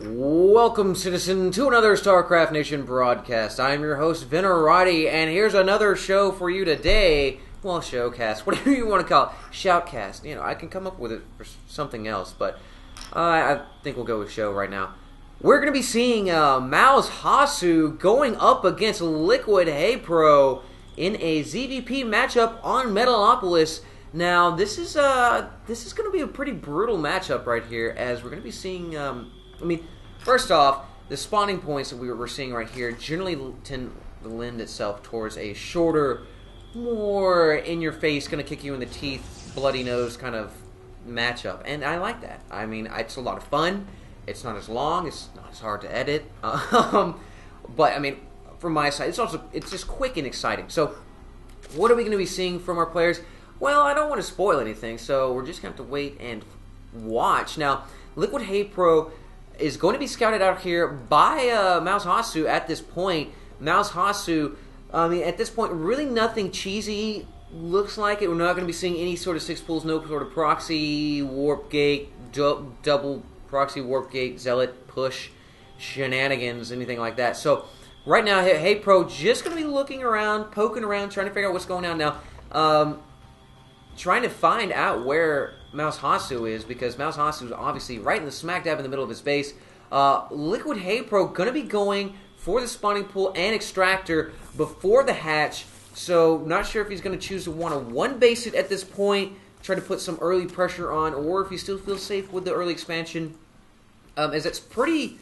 Welcome, citizen, to another Starcraft Nation broadcast. I'm your host, Venerati, and here's another show for you today. Well, showcast, whatever you want to call it. Shoutcast. You know, I can come up with it for something else, but I think we'll go with show right now. We're going to be seeing MouzHasu going up against LiquidHayprO in a ZVP matchup on Metalopolis. Now, this is going to be a pretty brutal matchup right here, as we're going to be seeing... first off, the spawning points that we're seeing right here generally tend to lend itself towards a shorter, more in-your-face, going to kick you in the teeth, bloody nose kind of matchup. And I like that. I mean, it's a lot of fun. It's not as long. It's not as hard to edit. But, I mean, from my side, it's just quick and exciting. So, what are we going to be seeing from our players? Well, I don't want to spoil anything, so we're just going to have to wait and watch. Now, LiquidHayprO is going to be scouted out here by MouzHasu at this point. MouzHasu, at this point, really nothing cheesy looks like it. We're not going to be seeing any sort of six pulls, no sort of proxy, warp gate, double proxy, warp gate, zealot, push, shenanigans, anything like that. So, right now, HayPro just going to be looking around, poking around, trying to figure out what's going on now. Trying to find out where MouzHasu is, because MouzHasu is obviously right in the smack dab in the middle of his base. LiquidHayprO going to be going for the spawning pool and extractor before the hatch, so not sure if he's going to choose to want to one-base it at this point, try to put some early pressure on, or if he still feels safe with the early expansion, as it's pretty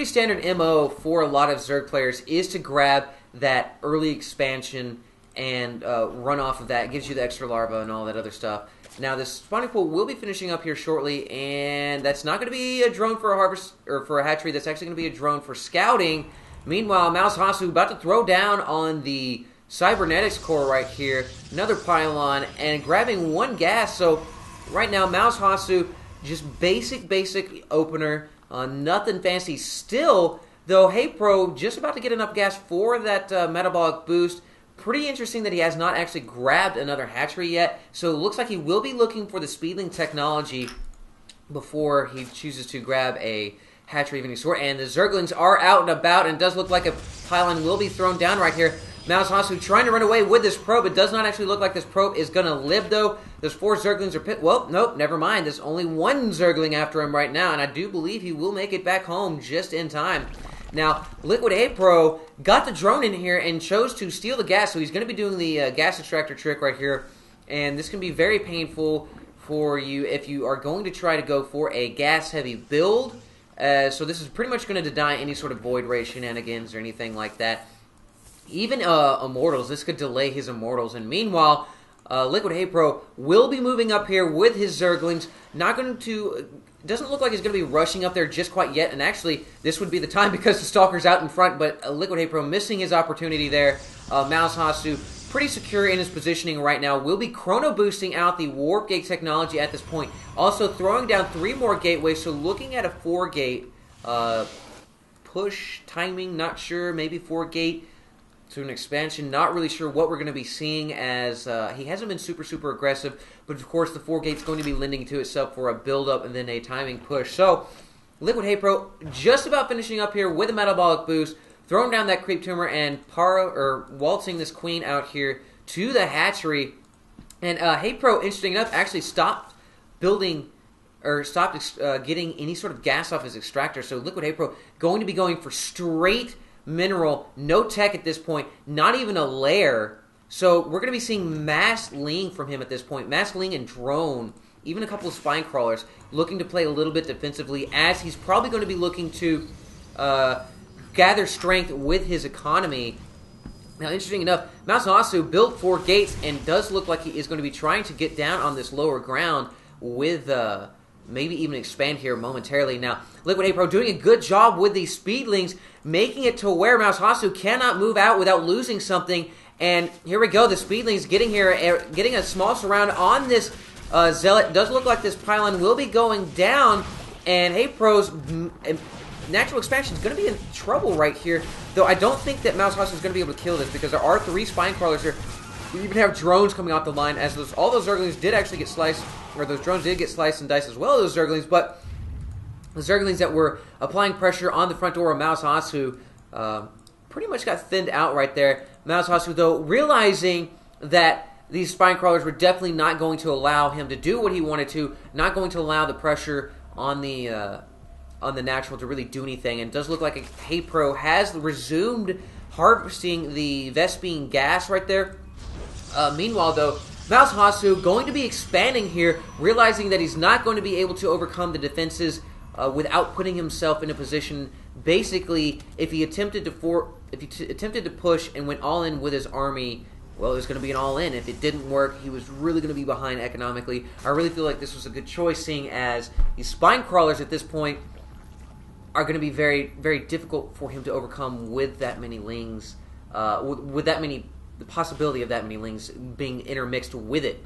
standard MO for a lot of Zerg players, is to grab that early expansion and run off of that. It gives you the extra larva and all that other stuff. Now, this spawning pool will be finishing up here shortly, and that's not going to be a drone for a harvest or for a hatchery. That's actually going to be a drone for scouting. Meanwhile, MouzHasu about to throw down on the cybernetics core right here, another pylon, and grabbing one gas. So right now, MouzHasu just basic opener, nothing fancy. Still, though, HayPro just about to get enough gas for that metabolic boost. Pretty interesting that he has not actually grabbed another hatchery yet, so it looks like he will be looking for the speedling technology before he chooses to grab a hatchery of any sort. And the Zerglings are out and about, and it does look like a pylon will be thrown down right here. MouzHasu trying to run away with this probe. It does not actually look like this probe is going to live, though. Those four Zerglings are well, nope, never mind. There's only one Zergling after him right now, and I do believe he will make it back home just in time. Now, LiquidHayprO got the drone in here and chose to steal the gas, so he's going to be doing the gas extractor trick right here, and this can be very painful for you if you are going to try to go for a gas-heavy build. So this is pretty much going to deny any sort of void ray shenanigans or anything like that. Even Immortals, this could delay his Immortals, and meanwhile, LiquidHayprO will be moving up here with his Zerglings, not going to... Doesn't look like he's going to be rushing up there just quite yet, and actually, this would be the time because the Stalker's out in front, but LiquidHayprO missing his opportunity there. MouzHasu pretty secure in his positioning right now. Will be chrono boosting out the warp gate technology at this point. Also throwing down 3 more gateways, so looking at a 4-gate push timing, not sure, maybe 4-gate to an expansion. Not really sure what we're going to be seeing, as he hasn't been super aggressive, but of course the 4-gate's going to be lending to itself for a build-up and then a timing push. So, LiquidHayprO just about finishing up here with a metabolic boost, throwing down that creep tumor and waltzing this queen out here to the hatchery. And HayPro, interesting enough, actually stopped building or stopped getting any sort of gas off his extractor. So LiquidHayprO going to be going for straight mineral, no tech at this point, not even a lair. So we're going to be seeing mass ling from him at this point. Mass ling and drone, even a couple of spine crawlers, looking to play a little bit defensively, as he's probably going to be looking to gather strength with his economy. Now, interesting enough, MouzHasu built 4 gates and does look like he is going to be trying to get down on this lower ground with... maybe even expand here momentarily. Now, LiquidHayprO doing a good job with these speedlings, making it to where MouzHasu cannot move out without losing something. And here we go, the speedlings getting here, getting a small surround on this zealot. Does look like this pylon will be going down, and HayPro's natural expansion is going to be in trouble right here. Though I don't think that MouzHasu is going to be able to kill this, because there are 3 spine crawlers here. We even have drones coming off the line, as all those Zerglings did actually get sliced, or those drones did get sliced and diced as well as those Zerglings, but the Zerglings that were applying pressure on the front door of MouzHasu pretty much got thinned out right there. MouzHasu, though, realizing that these spine crawlers were definitely not going to allow him to do what he wanted to, not going to allow the pressure on the natural to really do anything. And it does look like LiquidHayprO has resumed harvesting the Vespene gas right there. Meanwhile, though, MouzHasu going to be expanding here, realizing that he's not going to be able to overcome the defenses without putting himself in a position. Basically, if he attempted to push and went all in with his army, well, it was going to be an all-in. If it didn't work, he was really going to be behind economically. I really feel like this was a good choice, seeing as these spine crawlers at this point are going to be very, very difficult for him to overcome with that many lings, the possibility of that many lings being intermixed with it.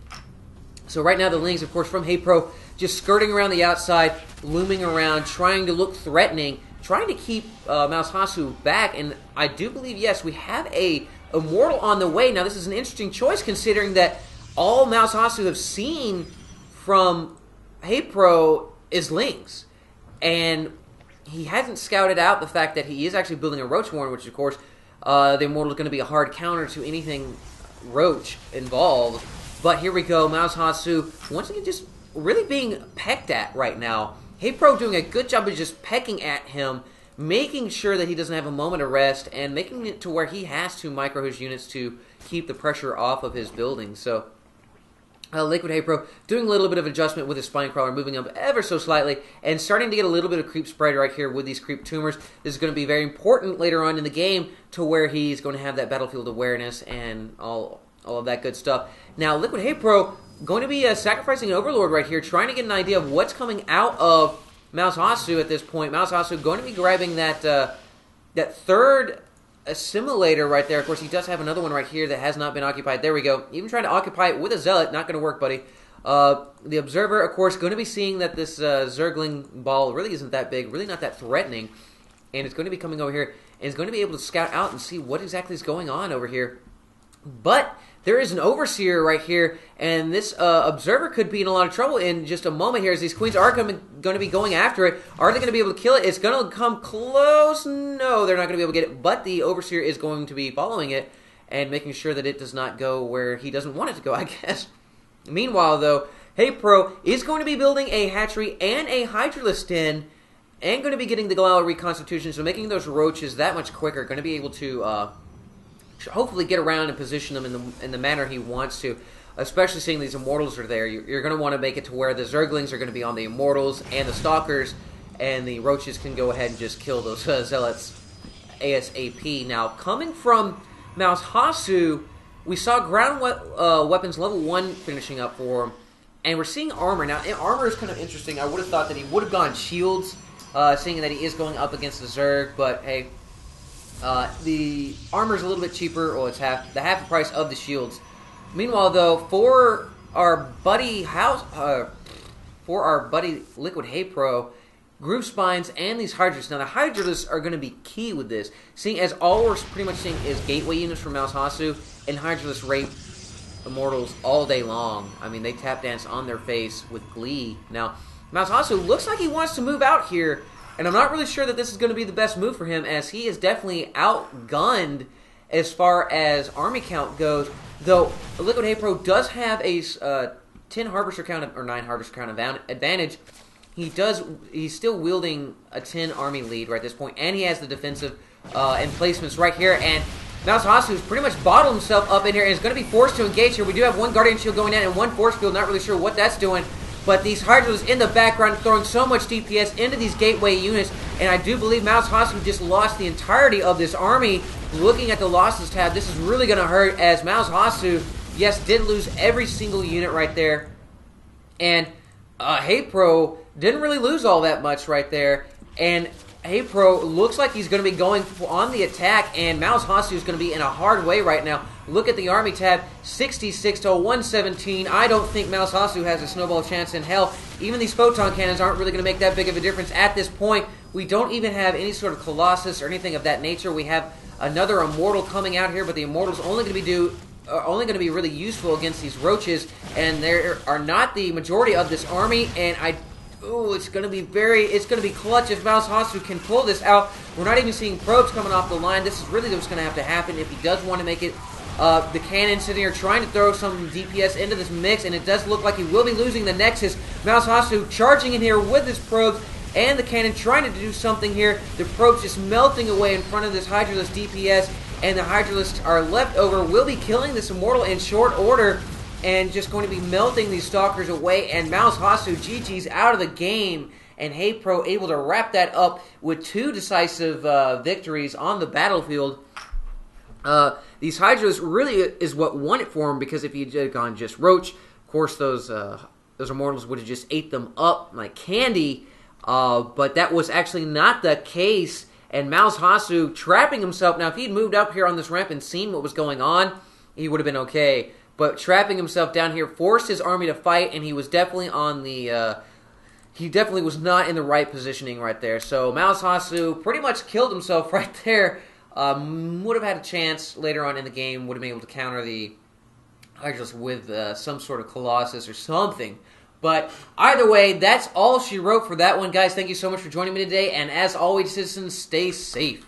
So right now the lings, of course, from LiquidHayprO, just skirting around the outside, looming around, trying to look threatening, trying to keep MouzHasu back. And I do believe, yes, we have a Immortal on the way. Now, this is an interesting choice, considering that all MouzHasu have seen from LiquidHayprO is lings. And he hasn't scouted out the fact that he is actually building a Roach Warren, which, of course, the Immortal is going to be a hard counter to anything Roach involved. But here we go, MouzHasu, once again, just really being pecked at right now. LiquidHayprO doing a good job of just pecking at him, making sure that he doesn't have a moment of rest, and making it to where he has to micro his units to keep the pressure off of his buildings. So, LiquidHayprO doing a little bit of adjustment with his spine crawler, moving up ever so slightly, and starting to get a little bit of creep spread right here with these creep tumors. This is going to be very important later on in the game, to where he's going to have that battlefield awareness and all of that good stuff. Now, LiquidHayprO going to be sacrificing an Overlord right here, trying to get an idea of what's coming out of MouzHasu at this point. MouzHasu going to be grabbing that third assimilator right there. Of course, he does have another one right here that has not been occupied. There we go. Even trying to occupy it with a Zealot. Not going to work, buddy. The Observer, of course, going to be seeing that this Zergling ball really isn't that big, really not that threatening. And it's going to be coming over here, and is going to be able to scout out and see what exactly is going on over here. But there is an Overseer right here, and this Observer could be in a lot of trouble in just a moment here, as these Queens are going to be going after it. Are they going to be able to kill it? It's going to come close. No, they're not going to be able to get it, but the Overseer is going to be following it and making sure that it does not go where he doesn't want it to go, I guess. Meanwhile, though, LiquidHayprO is going to be building a hatchery and a Hydralisk den, and going to be getting the Galala reconstitution, so making those roaches that much quicker. Going to be able to hopefully get around and position them in the manner he wants to, especially seeing these Immortals are there. You're going to want to make it to where the Zerglings are going to be on the Immortals and the Stalkers, and the Roaches can go ahead and just kill those Zealots ASAP. Now, coming from MouzHasu, we saw ground weapons level 1 finishing up for him, and we're seeing armor. Now, armor is kind of interesting. I would have thought that he would have gone shields, seeing that he is going up against the Zerg, but hey, the armor is a little bit cheaper. Well, it's half the price of the shields. Meanwhile, though, for our buddy LiquidHayprO, Groove Spines and these Hydralisks. Now, the Hydralisks are going to be key with this, seeing as all we're pretty much seeing is gateway units from MouzHasu, and Hydralisk rape Immortals all day long. I mean, they tap dance on their face with glee. Now, MouzHasu looks like he wants to move out here, and I'm not really sure that this is going to be the best move for him, as he is definitely outgunned as far as army count goes. Though LiquidHayprO does have a 10 Harvester count or 9 Harvester count advantage, he's still wielding a 10 army lead right at this point, and he has the defensive emplacements right here. And MouzHasu's pretty much bottled himself up in here and is going to be forced to engage here. We do have one Guardian Shield going in and one Force Field. Not really sure what that's doing. But these Hydralisks in the background throwing so much DPS into these gateway units. And I do believe MouzHasu just lost the entirety of this army. Looking at the losses tab, this is really going to hurt, as MouzHasu, yes, did lose every single unit right there. And LiquidHayprO didn't really lose all that much right there. And LiquidHayprO looks like he's going to be going on the attack, and MouzHasu is going to be in a hard way right now. Look at the army tab, 66 to 117. I don't think MouzHasu has a snowball chance in hell. Even these photon cannons aren't really going to make that big of a difference at this point. We don't even have any sort of Colossus or anything of that nature. We have another Immortal coming out here, but the Immortal's only going to be really useful against these Roaches, and there are not the majority of this army, and Ooh, it's gonna be clutch if MouzHasu can pull this out. We're not even seeing probes coming off the line. This is really what's gonna have to happen if he does want to make it. The cannon sitting here trying to throw some DPS into this mix, and it does look like he will be losing the Nexus. MouzHasu charging in here with his probes, and the cannon trying to do something here. The probes just melting away in front of this Hydralisk DPS, and the Hydralisks are left over. Will be killing this Immortal in short order, and just going to be melting these Stalkers away, and MouzHasu GG's out of the game, and HayPro able to wrap that up with 2 decisive victories on the battlefield. These Hydras really is what won it for him, because if he had gone just Roach, of course those Immortals would have just ate them up like candy, but that was actually not the case, and MouzHasu trapping himself. Now, if he'd moved up here on this ramp and seen what was going on, he would have been okay, but trapping himself down here forced his army to fight, and he was definitely on the... he definitely was not in the right positioning right there, so MouzHasu pretty much killed himself right there. Would have had a chance later on in the game, would have been able to counter the Hydralisk with some sort of Colossus or something. But either way, that's all she wrote for that one, guys. Thank you so much for joining me today, and as always, citizens, stay safe.